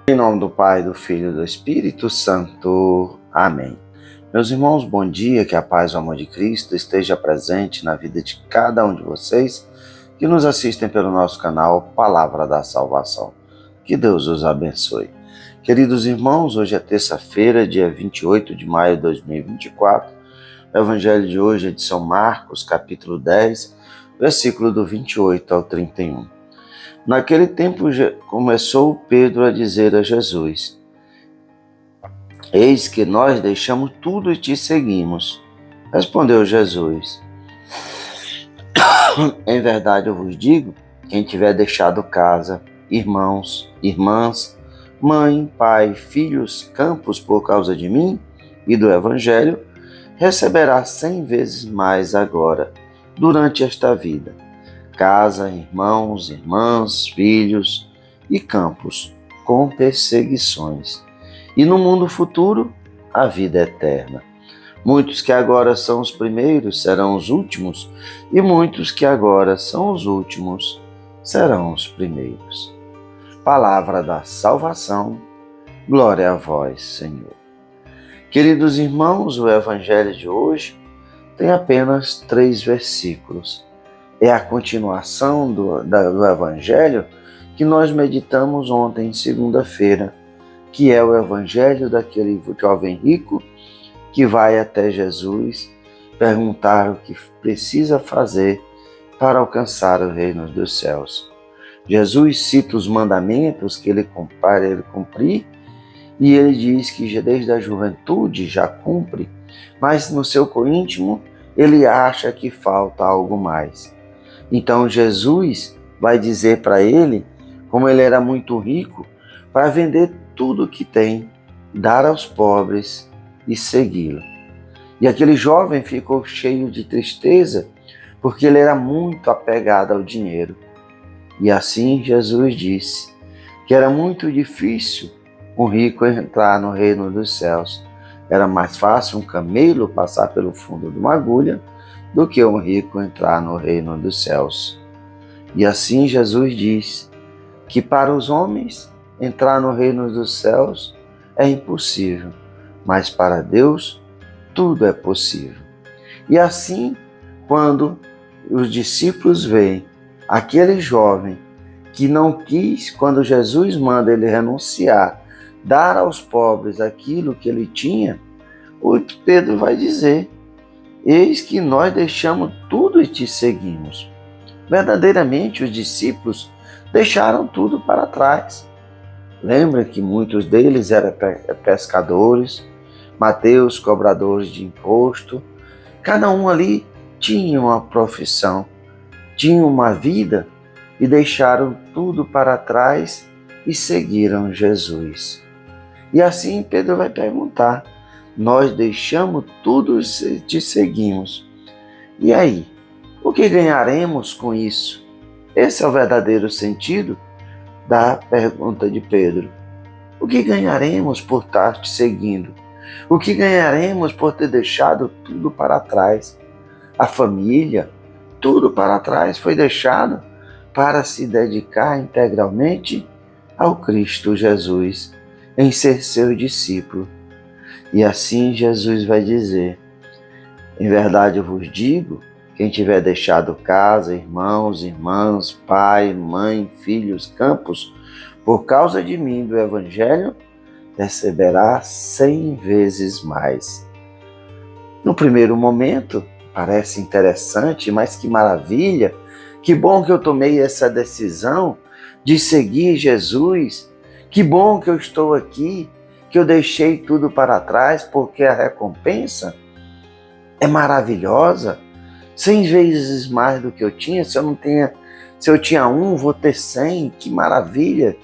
Em nome do Pai, do Filho e do Espírito Santo. Amém. Meus irmãos, bom dia, que a paz e o amor de Cristo esteja presente na vida de cada um de vocês que nos assistem pelo nosso canal Palavra da Salvação. Que Deus os abençoe. Queridos irmãos, hoje é terça-feira, dia 28 de maio de 2024. O Evangelho de hoje é de São Marcos, capítulo 10, versículo do 28 ao 31. Naquele tempo começou Pedro a dizer a Jesus: Eis que nós deixamos tudo e te seguimos. Respondeu Jesus: Em verdade eu vos digo, quem tiver deixado casa, irmãos, irmãs, mãe, pai, filhos, campos por causa de mim e do Evangelho, receberá 100 vezes mais agora, durante esta vida. Casa, irmãos, irmãs, filhos e campos, com perseguições. E no mundo futuro, a vida eterna. Muitos que agora são os primeiros serão os últimos, e muitos que agora são os últimos serão os primeiros. Palavra da salvação, glória a vós, Senhor. Queridos irmãos, o Evangelho de hoje tem apenas 3 versículos. É a continuação do Evangelho que nós meditamos ontem, segunda-feira, que é o Evangelho daquele jovem rico que vai até Jesus perguntar o que precisa fazer para alcançar o reino dos céus. Jesus cita os mandamentos que ele cumprir, e ele diz que desde a juventude já cumpre, mas no seu íntimo ele acha que falta algo mais. Então Jesus vai dizer para ele, como ele era muito rico, para vender tudo o que tem, dar aos pobres e segui-lo. E aquele jovem ficou cheio de tristeza, porque ele era muito apegado ao dinheiro. E assim Jesus disse que era muito difícil um rico entrar no reino dos céus. Era mais fácil um camelo passar pelo fundo de uma agulha do que um rico entrar no reino dos céus. E assim Jesus diz que para os homens entrar no reino dos céus é impossível, mas para Deus tudo é possível. E assim, quando os discípulos veem aquele jovem que não quis, quando Jesus manda ele renunciar, dar aos pobres aquilo que ele tinha, o Pedro vai dizer: Eis que nós deixamos tudo e te seguimos. Verdadeiramente, os discípulos deixaram tudo para trás. Lembra que muitos deles eram pescadores, Mateus, cobradores de imposto. Cada um ali tinha uma profissão, tinha uma vida e deixaram tudo para trás e seguiram Jesus. E assim Pedro vai perguntar: nós deixamos tudo e te seguimos. E aí, o que ganharemos com isso? Esse é o verdadeiro sentido da pergunta de Pedro. O que ganharemos por estar te seguindo? O que ganharemos por ter deixado tudo para trás? A família, tudo para trás foi deixado para se dedicar integralmente ao Cristo Jesus, em ser seu discípulo. E assim Jesus vai dizer: em verdade eu vos digo, quem tiver deixado casa, irmãos, irmãs, pai, mãe, filhos, campos, por causa de mim do Evangelho, receberá 100 vezes mais. No primeiro momento, parece interessante, mas que maravilha, que bom que eu tomei essa decisão de seguir Jesus, que bom que eu estou aqui, que eu deixei tudo para trás, porque a recompensa é maravilhosa, 100 vezes mais do que eu tinha. Se eu tinha 1, vou ter 100, que maravilha,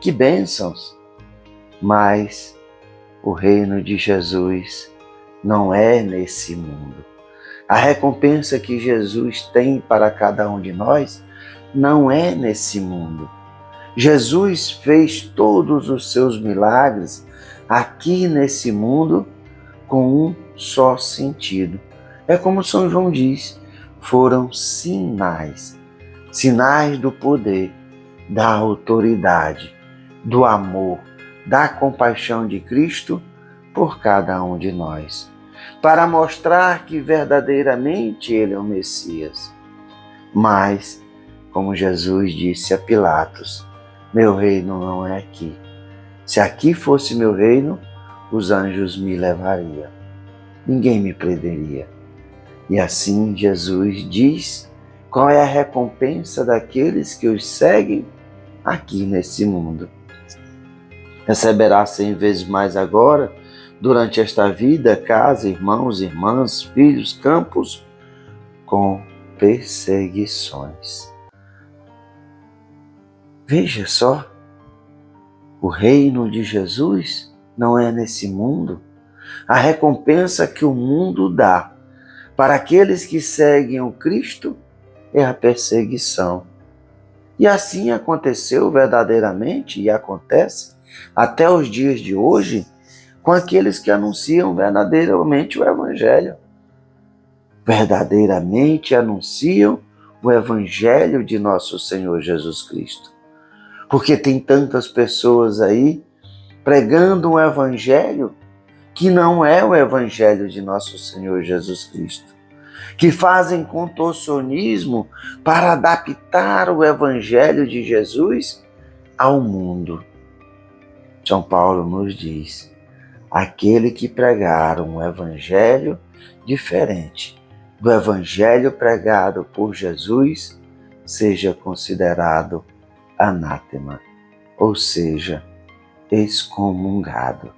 que bênçãos. Mas o reino de Jesus não é nesse mundo. A recompensa que Jesus tem para cada um de nós não é nesse mundo. Jesus fez todos os seus milagres aqui nesse mundo com um só sentido. É como São João diz, foram sinais do poder, da autoridade, do amor, da compaixão de Cristo por cada um de nós, para mostrar que verdadeiramente Ele é o Messias. Mas, como Jesus disse a Pilatos, meu reino não é aqui. Se aqui fosse meu reino, os anjos me levariam. Ninguém me prenderia. E assim Jesus diz qual é a recompensa daqueles que os seguem aqui nesse mundo. Receberá 100 vezes mais agora, durante esta vida, casa, irmãos, irmãs, filhos, campos, com perseguições. Veja só, o reino de Jesus não é nesse mundo. A recompensa que o mundo dá para aqueles que seguem o Cristo é a perseguição. E assim aconteceu verdadeiramente e acontece até os dias de hoje com aqueles que anunciam verdadeiramente o Evangelho. Verdadeiramente anunciam o Evangelho de nosso Senhor Jesus Cristo. Porque tem tantas pessoas aí pregando um Evangelho que não é o Evangelho de nosso Senhor Jesus Cristo, que fazem contorcionismo para adaptar o Evangelho de Jesus ao mundo. São Paulo nos diz, aquele que pregar um Evangelho diferente do Evangelho pregado por Jesus, seja considerado anátema, ou seja, excomungado.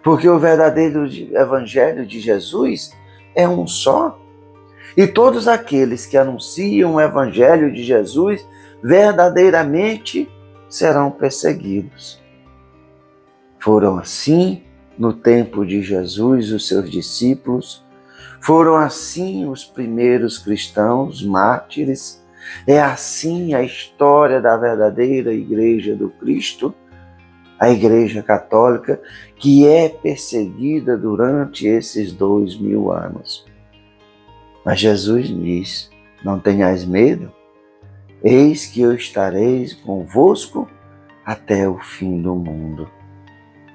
Porque o verdadeiro Evangelho de Jesus é um só. E todos aqueles que anunciam o Evangelho de Jesus verdadeiramente serão perseguidos. Foram assim no tempo de Jesus os seus discípulos, foram assim os primeiros cristãos, mártires, é assim a história da verdadeira Igreja do Cristo, a Igreja Católica, que é perseguida durante esses 2000 anos. Mas Jesus diz, não tenhais medo, eis que eu estarei convosco até o fim do mundo.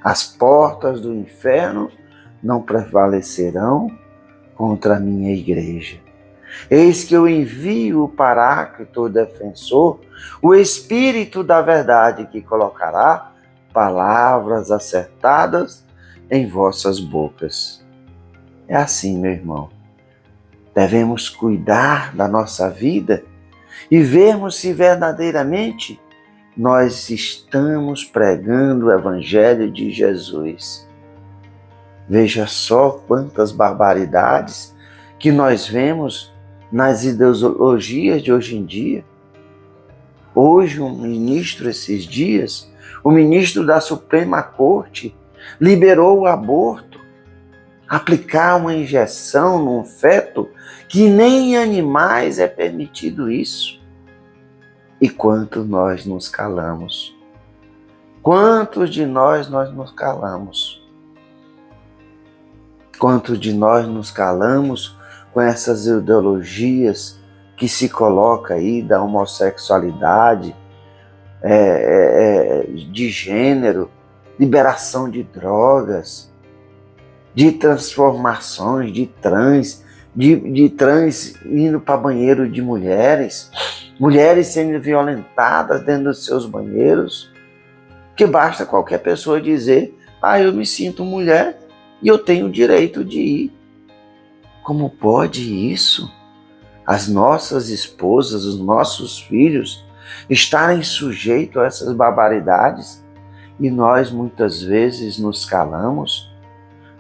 As portas do inferno não prevalecerão contra a minha Igreja. Eis que eu envio o Paráclito, o Defensor, o Espírito da Verdade, que colocará palavras acertadas em vossas bocas. É assim, meu irmão. Devemos cuidar da nossa vida e vermos se verdadeiramente nós estamos pregando o Evangelho de Jesus. Veja só quantas barbaridades que nós vemos nas ideologias de hoje em dia. Hoje, um ministro, esses dias, o ministro da Suprema Corte liberou o aborto, aplicar uma injeção num feto que nem em animais é permitido isso. E quanto nós nos calamos? Quantos de nós nos calamos? Quantos de nós nos calamos com essas ideologias que se coloca aí da homossexualidade, de gênero, liberação de drogas, de transformações, de trans indo para banheiro de mulheres, mulheres sendo violentadas dentro dos seus banheiros, que basta qualquer pessoa dizer, eu me sinto mulher e eu tenho o direito de ir. Como pode isso? As nossas esposas, os nossos filhos estarem sujeitos a essas barbaridades e nós muitas vezes nos calamos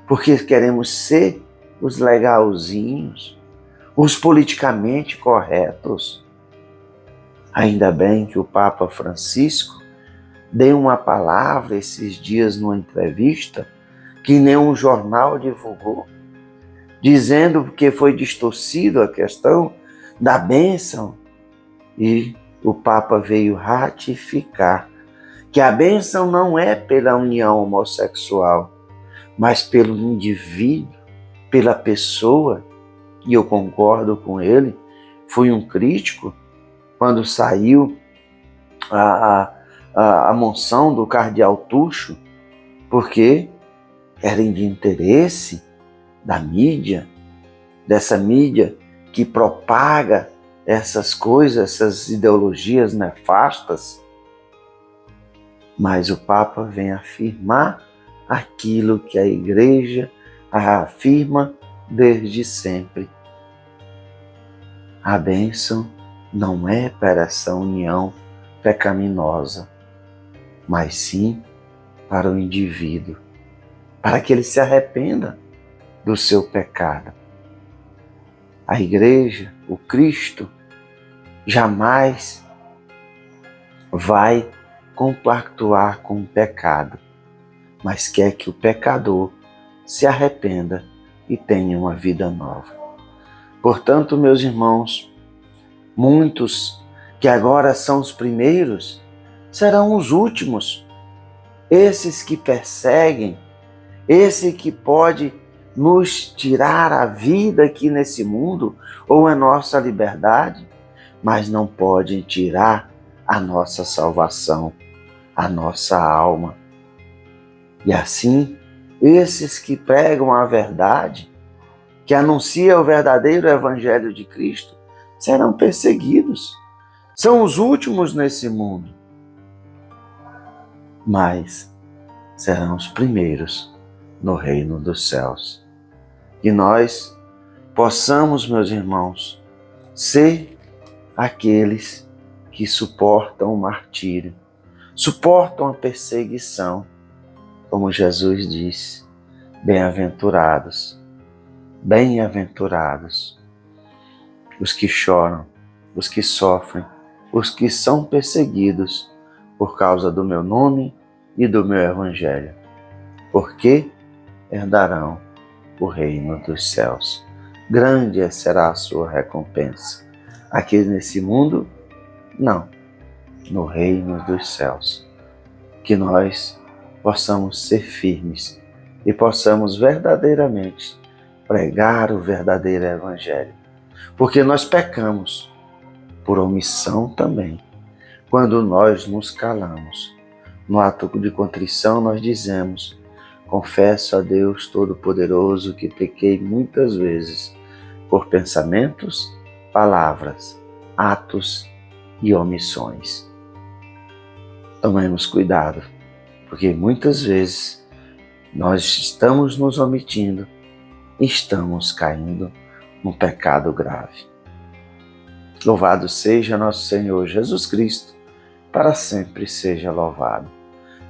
porque queremos ser os legalzinhos, os politicamente corretos. Ainda bem que o Papa Francisco deu uma palavra esses dias numa entrevista que nenhum jornal divulgou, dizendo que foi distorcido a questão da bênção, e o Papa veio ratificar que a bênção não é pela união homossexual, mas pelo indivíduo, pela pessoa. E eu concordo com ele, fui um crítico quando saiu a moção do cardeal Tucho, porque querem de interesse da mídia, dessa mídia que propaga essas coisas, essas ideologias nefastas. Mas o Papa vem afirmar aquilo que a Igreja afirma desde sempre. A bênção não é para essa união pecaminosa, mas sim para o indivíduo, para que ele se arrependa do seu pecado. A Igreja, o Cristo, jamais vai compactuar com o pecado, mas quer que o pecador se arrependa e tenha uma vida nova. Portanto, meus irmãos, muitos que agora são os primeiros serão os últimos. Esses que perseguem, esse que pode nos tirar a vida aqui nesse mundo ou a nossa liberdade, mas não podem tirar a nossa salvação, a nossa alma. E assim, esses que pregam a verdade, que anunciam o verdadeiro Evangelho de Cristo, serão perseguidos. São os últimos nesse mundo, mas serão os primeiros no reino dos céus. Que nós possamos, meus irmãos, ser aqueles que suportam o martírio, suportam a perseguição, como Jesus disse, bem-aventurados, bem-aventurados os que choram, os que sofrem, os que são perseguidos por causa do meu nome e do meu Evangelho, porque herdarão o reino dos céus. Grande será a sua recompensa. Aqui nesse mundo, não, no reino dos céus. Que nós possamos ser firmes e possamos verdadeiramente pregar o verdadeiro Evangelho. Porque nós pecamos por omissão também, quando nós nos calamos. No ato de contrição nós dizemos: confesso a Deus Todo-Poderoso que pequei muitas vezes por pensamentos, palavras, atos e omissões. Tomemos cuidado, porque muitas vezes nós estamos nos omitindo e estamos caindo num pecado grave. Louvado seja nosso Senhor Jesus Cristo, para sempre seja louvado.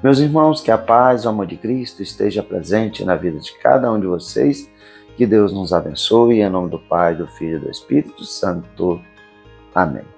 Meus irmãos, que a paz e o amor de Cristo esteja presente na vida de cada um de vocês. Que Deus nos abençoe, em nome do Pai, do Filho e do Espírito Santo. Amém.